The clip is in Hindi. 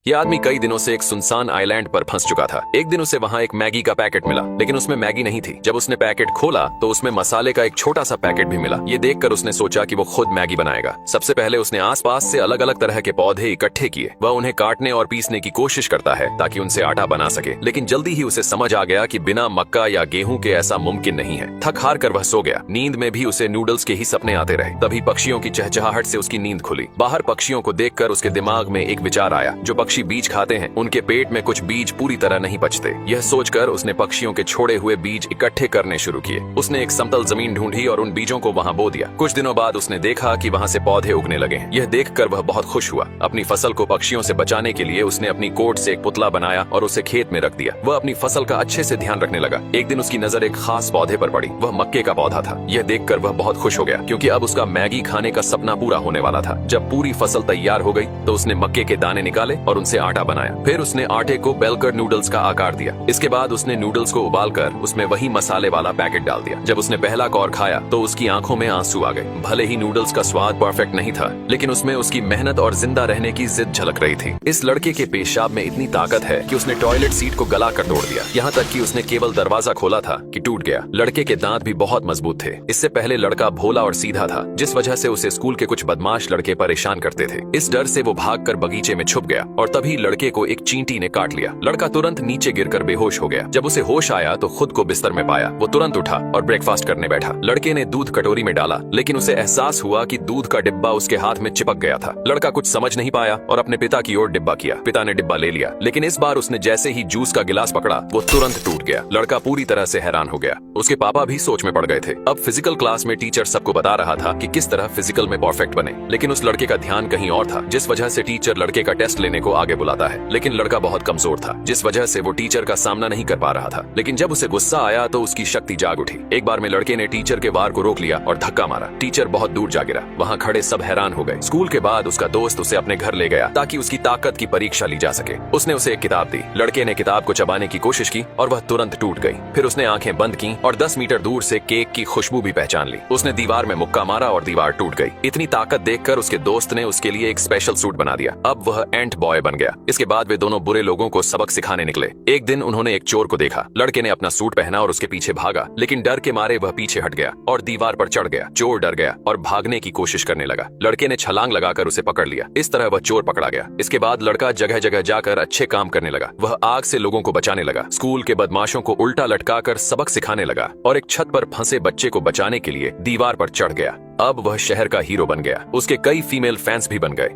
ये आदमी कई दिनों से एक सुनसान आइलैंड पर फंस चुका था। एक दिन उसे वहाँ एक मैगी का पैकेट मिला, लेकिन उसमें मैगी नहीं थी। जब उसने पैकेट खोला तो उसमें मसाले का एक छोटा सा पैकेट भी मिला। ये देखकर उसने सोचा कि वो खुद मैगी बनाएगा। सबसे पहले उसने आसपास से अलग अलग तरह के पौधे इकट्ठे किए। वह उन्हें काटने और पीसने की कोशिश करता है ताकि उनसे आटा बना सके, लेकिन जल्दी ही उसे समझ आ गया कि बिना मक्का या गेहूं के ऐसा मुमकिन नहीं है। थक हार कर वह सो गया। नींद में भी उसे नूडल्स के ही सपने आते रहे। तभी पक्षियों की चहचहाहट से उसकी नींद खुली। बाहर पक्षियों को देखकर उसके दिमाग में एक विचार आया, जो पक्षी बीज खाते हैं उनके पेट में कुछ बीज पूरी तरह नहीं पचते। यह सोचकर उसने पक्षियों के छोड़े हुए बीज इकट्ठे करने शुरू किए। उसने एक समतल जमीन ढूंढी और उन बीजों को वहां बो दिया। कुछ दिनों बाद उसने देखा कि वहां से पौधे उगने लगे हैं। यह देखकर वह बहुत खुश हुआ। अपनी फसल को पक्षियों से बचाने के लिए उसने अपनी कोट से एक पुतला बनाया और उसे खेत में रख दिया। वह अपनी फसल का अच्छे से ध्यान रखने लगा। एक दिन उसकी नजर एक खास पौधे पर पड़ी। वह मक्के का पौधा था। यह देखकर वह बहुत खुश हो गया, क्योंकि अब उसका मैगी खाने का सपना पूरा होने वाला था। जब पूरी फसल तैयार हो गई तो उसने मक्के के दाने निकाले और उनसे आटा बनाया। फिर उसने आटे को बेलकर नूडल्स का आकार दिया। इसके बाद उसने नूडल्स को उबालकर उसमें वही मसाले वाला पैकेट डाल दिया। जब उसने पहला कौर खाया तो उसकी आंखों में आंसू आ गए। भले ही नूडल्स का स्वाद परफेक्ट नहीं था, लेकिन उसमें उसकी मेहनत और जिंदा रहने की जिद झलक रही थी। इस लड़के के पेशाब में इतनी ताकत है कि उसने टॉयलेट सीट को गला कर तोड़ दिया। यहाँ तक कि उसने केवल दरवाजा खोला था कि टूट गया। लड़के के दांत भी बहुत मजबूत थे। इससे पहले लड़का भोला और सीधा था, जिस वजह से उसे स्कूल के कुछ बदमाश लड़के परेशान करते थे। इस डर से वो भागकर बगीचे में छुप गया और तभी लड़के को एक चींटी ने काट लिया। लड़का तुरंत नीचे गिरकर बेहोश हो गया। जब उसे होश आया तो खुद को बिस्तर में पाया। वो तुरंत उठा और ब्रेकफास्ट करने बैठा। लड़के ने दूध कटोरी में डाला, लेकिन उसे एहसास हुआ कि दूध का डिब्बा उसके हाथ में चिपक गया था। लड़का कुछ समझ नहीं पाया और अपने पिता की ओर डिब्बा किया। पिता ने डिब्बा ले लिया, लेकिन इस बार उसने जैसे ही जूस का गिलास पकड़ा वो तुरंत टूट गया। लड़का पूरी तरह से हैरान हो गया। उसके पापा भी सोच में पड़ गए थे। अब फिजिकल क्लास में टीचर सबको बता रहा था कि किस तरह फिजिकल में परफेक्ट बने, लेकिन उस लड़के का ध्यान कहीं और था, जिस वजह से टीचर लड़के का टेस्ट लेने को आगे बुलाता है। लेकिन लड़का बहुत कमजोर था, जिस वजह से वो टीचर का सामना नहीं कर पा रहा था। लेकिन जब उसे गुस्सा आया तो उसकी शक्ति जाग उठी। एक बार में लड़के ने टीचर के वार को रोक लिया और धक्का मारा। टीचर बहुत दूर जा गिरा। वहाँ खड़े सब हैरान हो गए। स्कूल के बाद उसका दोस्त उसे अपने घर ले गया ताकि उसकी ताकत की परीक्षा ली जा सके। उसने उसे एक किताब दी। लड़के ने किताब को चबाने की कोशिश की और वह तुरंत टूट गई। फिर उसने आंखें बंद की और 10 मीटर दूर से केक की खुशबू भी पहचान ली। उसने दीवार में मुक्का मारा और दीवार टूट गई। इतनी ताकत देखकर उसके दोस्त ने उसके लिए एक स्पेशल सूट बना दिया। अब वह एंट बॉय बन गया। इसके बाद वे दोनों बुरे लोगों को सबक सिखाने निकले। एक दिन उन्होंने एक चोर को देखा। लड़के ने अपना सूट पहना और उसके पीछे भागा, लेकिन डर के मारे वह पीछे हट गया और दीवार पर चढ़ गया। चोर डर गया और भागने की कोशिश करने लगा। लड़के ने छलांग लगाकर उसे पकड़ लिया। इस तरह वह चोर पकड़ा गया। इसके बाद लड़का जगह जगह जाकर अच्छे काम करने लगा। वह आग से लोगों को बचाने लगा, स्कूल के बदमाशों को उल्टा लटकाकर सबक सिखाने लगा और एक छत पर फंसे बच्चे को बचाने के लिए दीवार पर चढ़ गया। अब वह शहर का हीरो बन गया। उसके कई फीमेल फैंस भी बन गए।